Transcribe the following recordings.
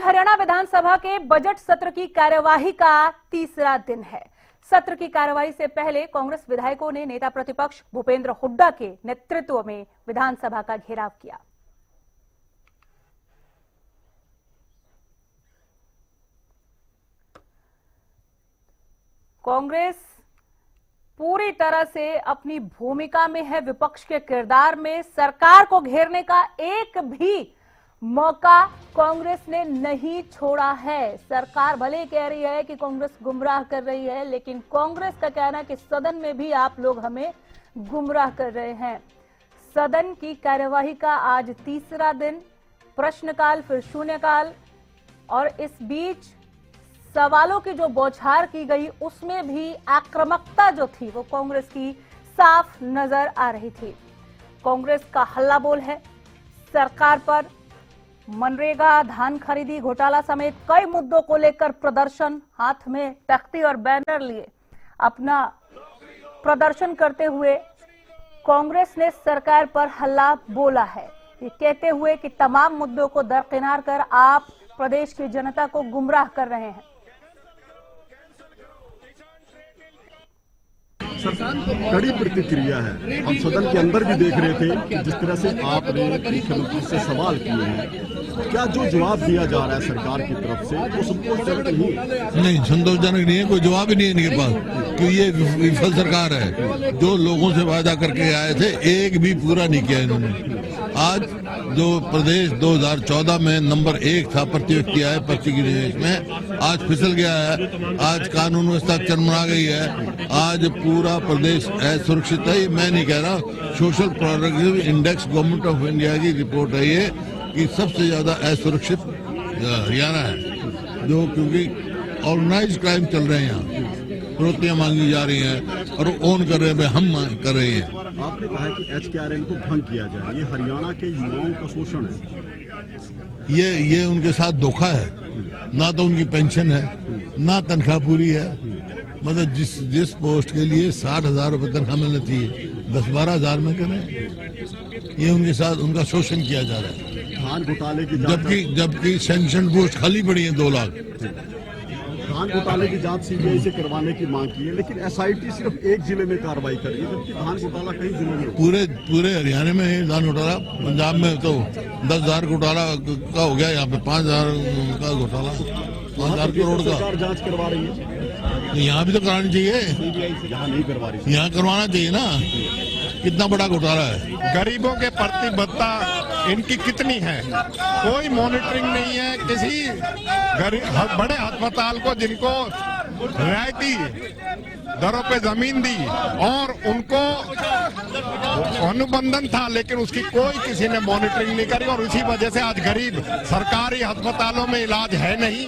हरियाणा विधानसभा के बजट सत्र की कार्यवाही का तीसरा दिन है। सत्र की कार्यवाही से पहले कांग्रेस विधायकों ने नेता प्रतिपक्ष भूपेंद्र हुड्डा के नेतृत्व में विधानसभा का घेराव किया। कांग्रेस पूरी तरह से अपनी भूमिका में है, विपक्ष के किरदार में। सरकार को घेरने का एक भी मौका कांग्रेस ने नहीं छोड़ा है। सरकार भले कह रही है कि कांग्रेस गुमराह कर रही है, लेकिन कांग्रेस का कहना है कि सदन में भी आप लोग हमें गुमराह कर रहे हैं। सदन की कार्यवाही का आज तीसरा दिन, प्रश्नकाल फिर शून्यकाल, और इस बीच सवालों की जो बौछार की गई उसमें भी आक्रामकता जो थी वो कांग्रेस की साफ नजर आ रही थी। कांग्रेस का हल्ला बोल है सरकार पर। मनरेगा, धान खरीदी घोटाला समेत कई मुद्दों को लेकर प्रदर्शन, हाथ में तख्ती और बैनर लिए अपना प्रदर्शन करते हुए कांग्रेस ने सरकार पर हल्ला बोला है, ये कहते हुए कि तमाम मुद्दों को दरकिनार कर आप प्रदेश की जनता को गुमराह कर रहे हैं। कड़ी प्रतिक्रिया है। हम सदन के अंदर भी देख रहे थे कि जिस तरह से आपने मुख्यमंत्री से सवाल किए हैं, क्या जो जवाब दिया जा रहा है सरकार की तरफ से वो संतोषजनक नहीं? संतोषजनक नहीं है, कोई जवाब ही नहीं है इनके पास कि ये विफल सरकार है। जो लोगों से वादा करके आए थे एक भी पूरा नहीं किया इन्होंने। आज जो प्रदेश 2014 में नंबर 1 था प्रति व्यक्ति आय प्रति निवेश में, आज फिसल गया है। आज कानून व्यवस्था चरमरा गई है। आज पूरा प्रदेश असुरक्षित है। मैं नहीं कह रहा, social progressive index government of India की रिपोर्ट है ये कि सबसे ज्यादा असुरक्षित हरियाणा है। जो क्योंकि ऑर्गेनाइज क्राइम चल रहे हैं, यहाँ फिरौतियां मांगी जा रही हैं और ओन कर रहे हैं, हम कर रहे हैं। आपने कहा कि HKRN को भंग किया जाए, ये हरियाणा के युवाओं का शोषण है। ये उनके साथ धोखा है। ना तो उनकी पेंशन है, ना तनख्वाह पूरी है। मतलब जिस पोस्ट के लिए 60,000 रुपए तनख्वाह मिलनी चाहिए 10-12 में करें। ये उनके साथ उनका शोषण किया जा रहा है। धान घोटाले की जबकि सैंक्शन पोस्ट खाली पड़ी है 2 लाख। धान घोटाले की जांच CBI से करवाने की मांग की है, लेकिन SIT सिर्फ एक जिले में कार्रवाई कर रही है, जबकि धान घोटाला कई जिलों में। पूरे हरियाणा में है धान घोटाला। पंजाब में तो 10,000 घोटाला का हो गया, यहाँ पे 5,000 का घोटाला, 5,000 करोड़ का। सरकार जांच करवा रही है, यहाँ भी तो करानी चाहिए। CBI से यहाँ नहीं करवा रही, यहाँ करवाना चाहिए ना। कितना बड़ा घोटाला है। गरीबों के प्रतिबद्धता इनकी कितनी है, कोई मॉनिटरिंग नहीं है। किसी बड़े अस्पताल को जिनको रियायती दरों पे जमीन दी और उनको अनुबंधन था, लेकिन उसकी कोई किसी ने मॉनिटरिंग नहीं करी, और इसी वजह से आज गरीब सरकारी अस्पतालों में इलाज है नहीं,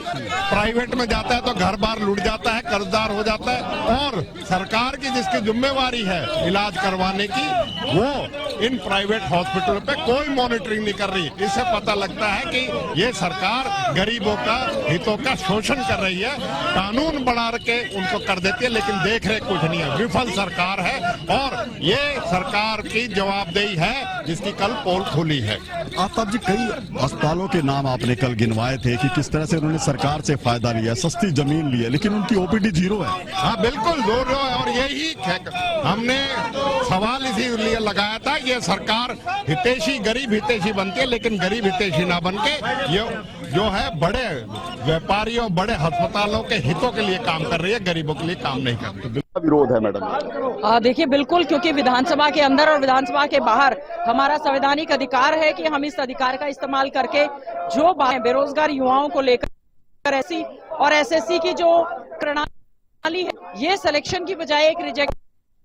प्राइवेट में जाता है तो घर बार लूट जाता है, कर्जदार हो जाता है। और सरकार की जिसकी जिम्मेवारी है इलाज करवाने की, वो इन प्राइवेट हॉस्पिटल पे कोई मॉनिटरिंग नहीं कर रही। इससे पता लगता है कि ये सरकार गरीबों का हितों का शोषण कर रही है, कानून बढ़ा के उनको कर देती है, लेकिन देख रहे कुछ नहीं है। विफल सरकार है और ये सरकार की जवाबदेही है जिसकी कल पोल खुली है। आफ्ताब जी, कई अस्पतालों के नाम आपने कल गिनवाए थे कि किस तरह से उन्होंने सरकार से फायदा लिया, सस्ती जमीन ली है, लेकिन उनकी OPD 0 है। हाँ बिल्कुल 0 है, और यही हमने सवाल इसीलिए लगाया था। ये सरकार हितैषी, गरीब हितैषी बनती है, लेकिन गरीब हितैषी ना बन के ये जो है बड़े व्यापारियों, बड़े अस्पतालों के हितों के लिए काम कर रही है, गरीबों के लिए काम नहीं कर रही। विरोध है मैडम? देखिए बिल्कुल, क्योंकि विधानसभा के अंदर और विधानसभा के बाहर हमारा संवैधानिक अधिकार है कि हम इस अधिकार का इस्तेमाल करके जो बेरोजगार युवाओं को लेकर ऐसी और SSC की जो प्रणाली है, ये सिलेक्शन की बजाय एक रिजेक्ट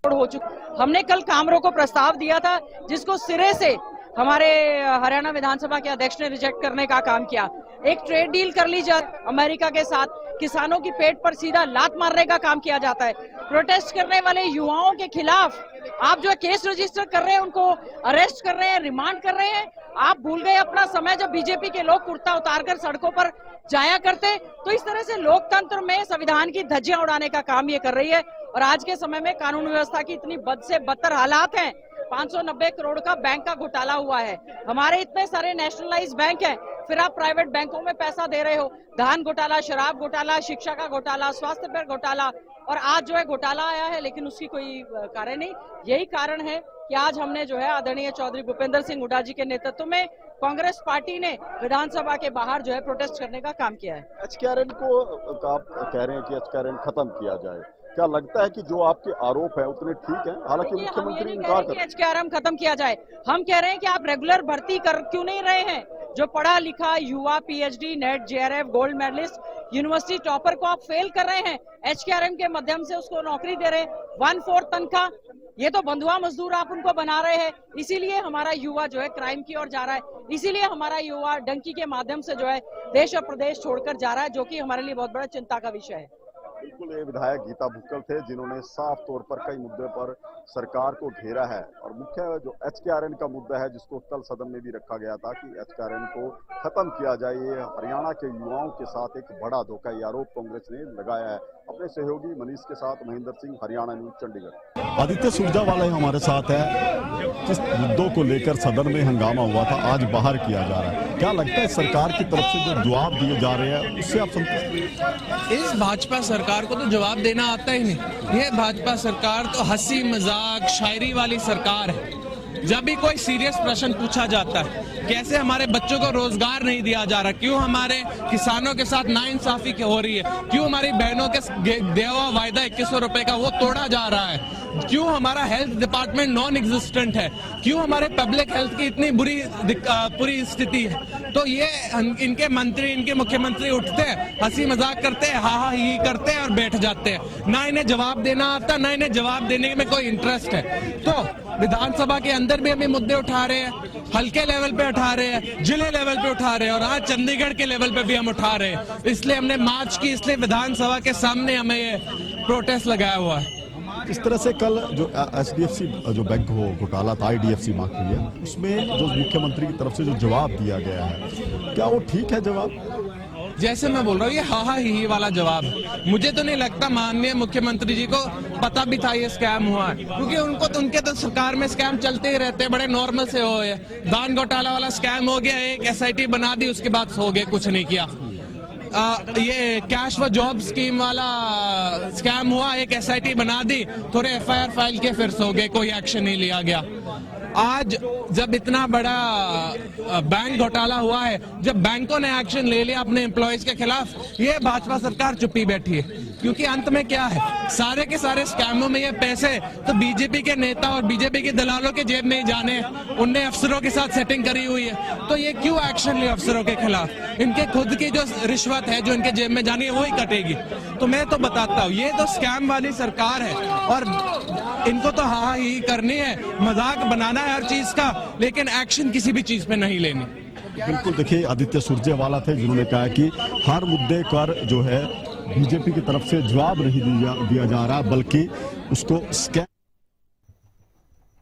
हो चुका। हमने कल काम रोको प्रस्ताव दिया था, जिसको सिरे से हमारे हरियाणा विधानसभा के अध्यक्ष ने रिजेक्ट करने का काम किया। एक ट्रेड डील कर ली जाए अमेरिका के साथ, किसानों की पेट पर सीधा लात मारने का काम किया जाता है। प्रोटेस्ट करने वाले युवाओं के खिलाफ आप जो केस रजिस्टर कर रहे हैं, उनको अरेस्ट कर रहे हैं, रिमांड कर रहे हैं। आप भूल गए अपना समय जब बीजेपी के लोग कुर्ता उतारकर सड़कों पर जाया करते। तो इस तरह से लोकतंत्र में संविधान की धज्जियां उड़ाने का काम ये कर रही है। और आज के समय में कानून व्यवस्था की इतनी बद से बदतर हालात हैं। 590 करोड़ का बैंक का घोटाला हुआ है। हमारे इतने सारे नेशनलाइज बैंक हैं, फिर आप प्राइवेट बैंकों में पैसा दे रहे हो, धान घोटाला, शराब घोटाला, शिक्षा का घोटाला, स्वास्थ्य पर घोटाला, और आज जो है घोटाला आया है लेकिन उसकी कोई कारण नहीं। यही कारण है कि आज हमने जो है आदरणीय चौधरी भूपेंद्र सिंह हुड्डा जी के नेतृत्व में कांग्रेस पार्टी ने विधानसभा के बाहर जो है प्रोटेस्ट करने का काम किया है। एचकेआरएन को आप कह रहे हैं कि एचकेआरएन खत्म किया जाए, क्या लगता है कि जो आपके आरोप है उतने ठीक हैं? हालांकि मुख्यमंत्री इनकार कर एचकेआरएम खत्म किया जाए, हम कह रहे हैं कि आप रेगुलर भर्ती कर क्यों नहीं रहे हैं? जो पढ़ा लिखा युवा PhD, NET, JRF, gold medallist, university topper को आप फेल कर रहे हैं, एचकेआरएम के माध्यम से उसको नौकरी दे रहे, 1/4 तनख्वाह, ये तो बंधुआ मजदूर आप उनको बना रहे हैं। इसीलिए हमारा युवा जो है क्राइम की ओर जा रहा है, इसीलिए हमारा युवा डंकी के माध्यम से जो है देश और प्रदेश छोड़कर जा रहा है, जो कि हमारे लिए बहुत बड़ा चिंता का विषय है। बिल्कुल, ये विधायक गीता भुक्कल थे जिन्होंने साफ तौर पर कई मुद्दों पर सरकार को घेरा है, और मुख्य जो एचकेआरएन का मुद्दा है जिसको कल सदन में भी रखा गया था कि एचकेआरएन को खत्म किया जाए, ये हरियाणा के युवाओं के साथ एक बड़ा धोखा, ये आरोप कांग्रेस ने लगाया है। अपने सहयोगी मनीष के साथ महेंद्र सिंह, हरियाणा न्यूज, चंडीगढ़। आदित्य सुरजेवाला हमारे साथ है। जिस मुद्दों को लेकर सदन में हंगामा हुआ था आज बाहर किया जा रहा है, क्या लगता है सरकार की तरफ से जो जवाब दिए जा रहे हैं उससे आप संतुष्ट? इस भाजपा सरकार को तो जवाब देना आता ही नहीं। ये भाजपा सरकार तो हंसी मजाक शायरी वाली सरकार है। जब भी कोई सीरियस प्रश्न पूछा जाता है, कैसे हमारे बच्चों को रोजगार नहीं दिया जा रहा, क्यों हमारे किसानों के साथ नाइंसाफी हो रही है, क्यों हमारी बहनों के दिया हुआ वायदा 2100 रुपए का वो तोड़ा जा रहा है, क्यों हमारा हेल्थ डिपार्टमेंट नॉन एग्जिस्टेंट है, क्यों हमारे पब्लिक हेल्थ की इतनी बुरी स्थिति है, तो ये इनके मंत्री, इनके मुख्यमंत्री उठते हैं, हंसी मजाक करते हैं, हा ही करते हैं और बैठ जाते हैं। ना इन्हें जवाब देना आता, ना इन्हें जवाब देने में कोई इंटरेस्ट है। तो विधानसभा के अंदर भी हमें मुद्दे उठा रहे हैं, हल्के लेवल पे उठा रहे हैं, जिले लेवल पे उठा रहे हैं, और आज चंडीगढ़ के लेवल पे भी हम उठा रहे हैं। इसलिए हमने मार्च की, इसलिए विधानसभा के सामने हमें ये प्रोटेस्ट लगाया हुआ है। इस तरह से कल जो एचडीएफसी जो बैंक हो घोटाला था, आईडीएफसी माफ कीजिए, उसमें जो मुख्यमंत्री की तरफ से जो जवाब दिया गया है, क्या वो ठीक है जवाब? जैसे मैं बोल रहा हूँ, ये हा ही वाला जवाब है। मुझे तो नहीं लगता माननीय मुख्यमंत्री जी को पता भी था ये स्कैम हुआ है, क्योंकि उनके तो सरकार में स्कैम चलते ही रहते हैं, बड़े नॉर्मल से हो गए। दान घोटाला वाला स्कैम हो गया, एक एसआईटी बना दी, उसके बाद सो गए, कुछ नहीं किया। ये कैश व जॉब स्कीम वाला स्कैम हुआ, एक एसआईटी बना दी, थोड़े एफआईआर फाइल के, फिर सो गए, कोई एक्शन नहीं लिया गया। आज जब इतना बड़ा बैंक घोटाला हुआ है, जब बैंकों ने एक्शन ले लिया अपने एम्प्लॉयज के खिलाफ, ये भाजपा सरकार चुप्पी बैठी है। क्योंकि अंत में क्या है, सारे के सारे स्कैमों में ये पैसे तो बीजेपी के नेता और बीजेपी के दलालों के जेब में ही जाने, उनने अफसरों के साथ सेटिंग करी हुई है। तो ये क्यों एक्शन लिया अफसरों के खिलाफ? इनके खुद की जो रिश्वत है जो इनके जेब में जानी है वो ही कटेगी। तो मैं तो बताता हूँ, ये तो स्कैम वाली सरकार है, और इनको तो हाँ ही करनी है, मजाक बनाना है हर चीज का, लेकिन एक्शन किसी भी चीज पे नहीं लेनी। बिल्कुल, देखिए आदित्य सुरजेवाला थे जिन्होंने कहा कि हर मुद्दे पर जो है बीजेपी की तरफ से जवाब नहीं दिया जा रहा, बल्कि उसको स्कैम